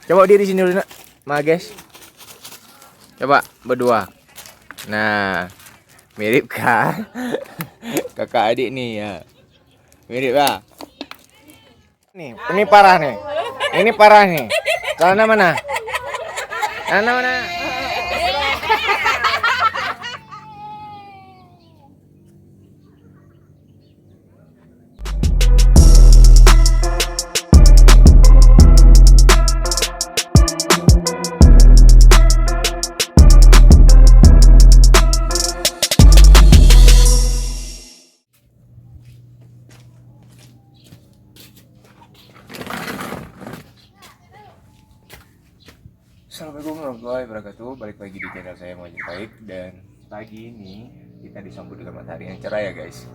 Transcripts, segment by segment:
Coba diri sini dulu nak, Ma guys. Coba berdua. Nah, mirip kan? Kakak adik nih ya. Mirip lah. Nih, ini parah nih. Ini parah nih. Celana mana? Celana mana? Assalamualaikum warahmatullahi wabarakatuh. Balik lagi di channel saya Mojib Baik. Dan pagi ini kita disambut dengan matahari yang cerah ya guys.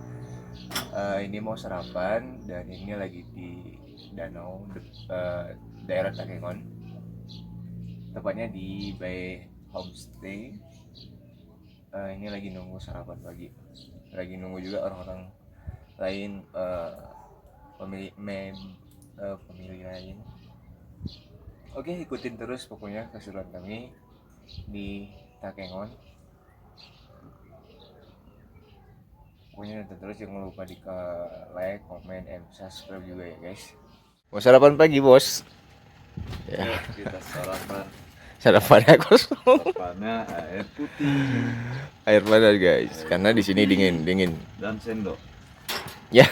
Ini mau sarapan dan ini lagi di danau daerah Takengon, tepatnya di Bay Homestay. Ini lagi nunggu sarapan pagi, lagi nunggu juga orang-orang lain, pemilih lain. Oke, ikutin terus pokoknya keseruan kami di Takengon. Pokoknya nonton terus, jangan lupa di like, comment, and subscribe juga ya guys. Mau sarapan pagi bos? Ya, kita sarapan. Sarapannya kosong. Sarapannya air putih. Air panas guys, karena di sini dingin. Dan sendok. Ya.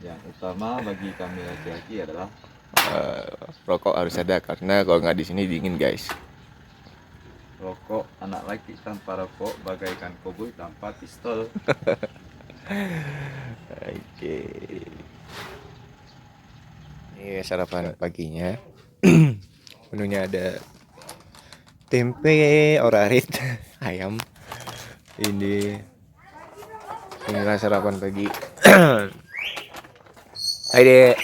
Yang utama bagi kami laki-laki adalah Rokok harus ada karena kalau nggak di sini dingin guys. rokok. Anak laki tanpa rokok bagaikan koboi tanpa pistol. Oke. Ini sarapan paginya. Menunya ada tempe orarit, ayam. Inilah sarapan pagi. Hai Dek.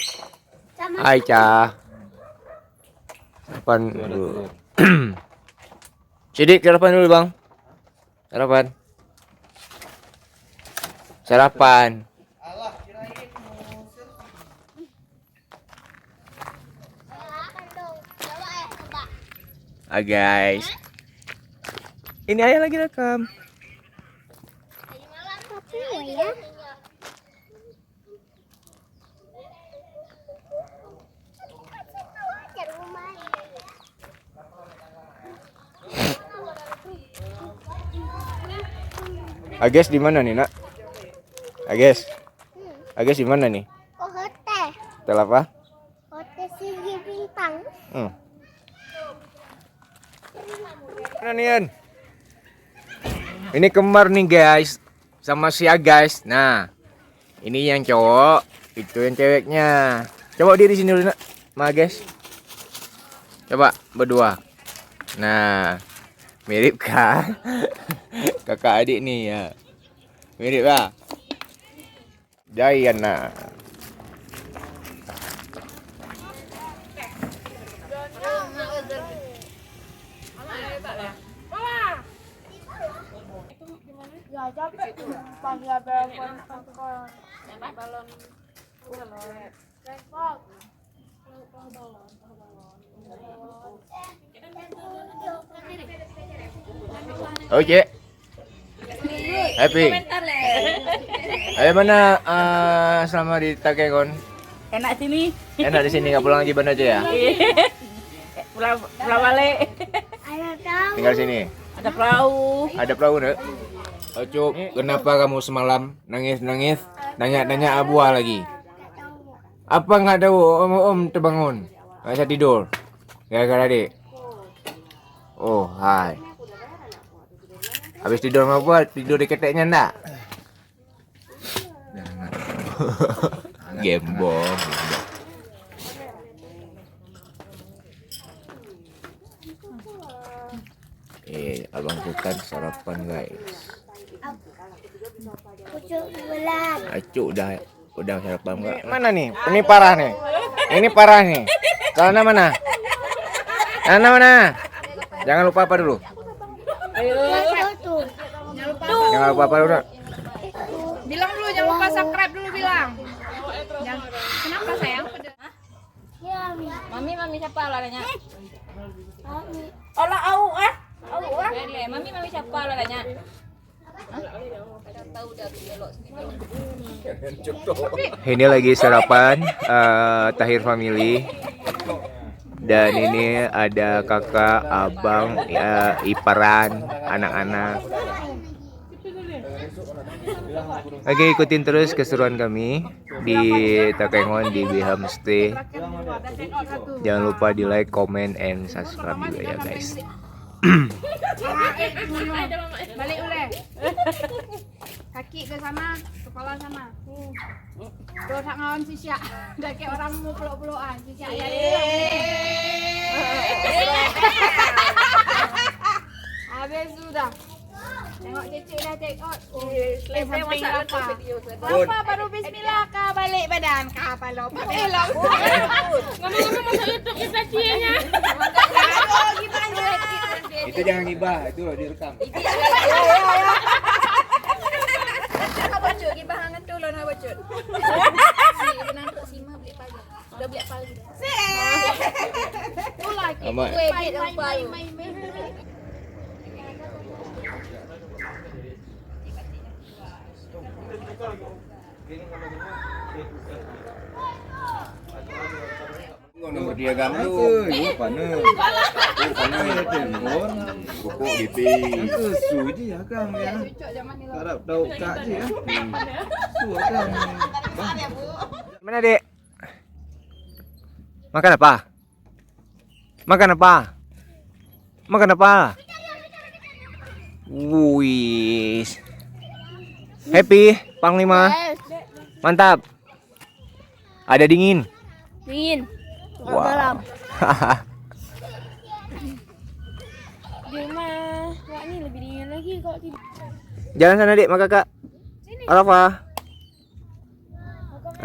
Hai Ca. Sarapan dulu. Sidik sarapan dulu bang. Sarapan. Guys. Ini ayah lagi rekam. Ages di mana nih nak? Ages di mana nih? Oh, hotel. Hotel apa? Hotel Sigi Bintang. Mana Nian? Ini kembar nih guys, sama si Agas. Nah, ini yang cowok, itu yang ceweknya. Coba diri sini dulu nak, Ma Agas. Coba berdua. Nah, mirip kan? Kakak adik nih ya. Mirip lah. Jayana. Ya capek panggil balon Oke. Happy. Ayo mana selama di Takengon? Enak sini. Enak di sini, nggak pulang Jiban aja ya? Pulau balik. Ayo tahu. Tinggal sini. Ada perahu. Ada perahu nak? Oh, Cuk, kenapa kamu semalam nangis? Nanya Abua lagi. Apa nggak tahu? Om terbangun, nggak bisa tidur. Gara-gara Adik. Oh, hai. Habis tidur sama Abua, tidur di keteknya enggak? Gembong. Abang bukan sarapan guys. Pucuk bulan. Acuk udah sarapan enggak? Mana nih? Ini parah nih. Celana mana? Jangan lupa apa dulu? Tuh. Jangan lupa apa dulu? Bilang dulu, jangan lupa subscribe dulu bilang. Kenapa sayang? Ya, Mami siapa lah nanya? Olah au ah. Au ah. Bele, mami siapa lah nanya? Kadang tahu dah belok sendiri. Ini lagi sarapan Tahir family. Dan ini ada kakak, abang, ya, iparan, anak-anak. Oke, ikutin terus keseruan kami di Takengon di Homestay. Jangan lupa di like, comment, and subscribe juga ya guys. Balik boleh. Kaki ke sana, kepala sama. Tuh tak ngawan si Syak. Dah kayak orang mau peluk-pelukan si Syak. Habis sudah. Tengok cecik dah tengok. Sampai apa? Apa baru bismillah kah balik badan kah pala. Elok. Ngomong-ngomong masuk YouTube kita cianya. Aduh gimana? Itu jangan gibah, itu direkam. Bacut gibah hangat dulu nak bacut. Si benang tu Sima beli pagi. Dah beli pagi. Tu lagi. Main. Nomor dia gambar. Lupa nih. Telepon. Buku BP. Itu suji ya kang ya. Harap tahu kak sih ya. Su kang. Mana dek? Makan apa? Makan apa? Makan apa? Wih. Happy, Panglima. Mantap. Ada dingin. Dingin. Wow. Dalam. Di rumah. Wah, ini lebih dingin lagi kok tidur. Jalan sana dek, mak kakak. Alafa.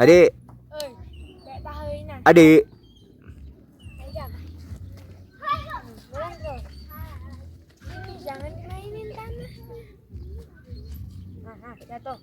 Adik, Kayak tahuinan. adik. Ayam. Boleh tuh. Ini jangan mainin tanah. Nah, jatuh.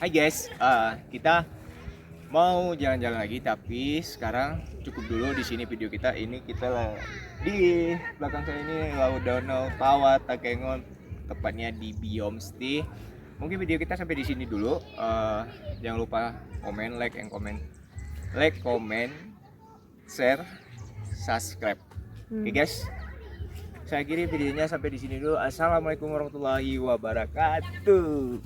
Hai guys, kita mau jalan-jalan lagi, tapi sekarang cukup dulu di sini video kita. Ini kita di belakang saya ini Laut Danau Tawa Takengon, tepatnya di Biomstay. Mungkin video kita sampai di sini dulu. Jangan lupa komen, like, share, subscribe. Oke guys, saya kira videonya sampai di sini dulu. Assalamualaikum warahmatullahi wabarakatuh.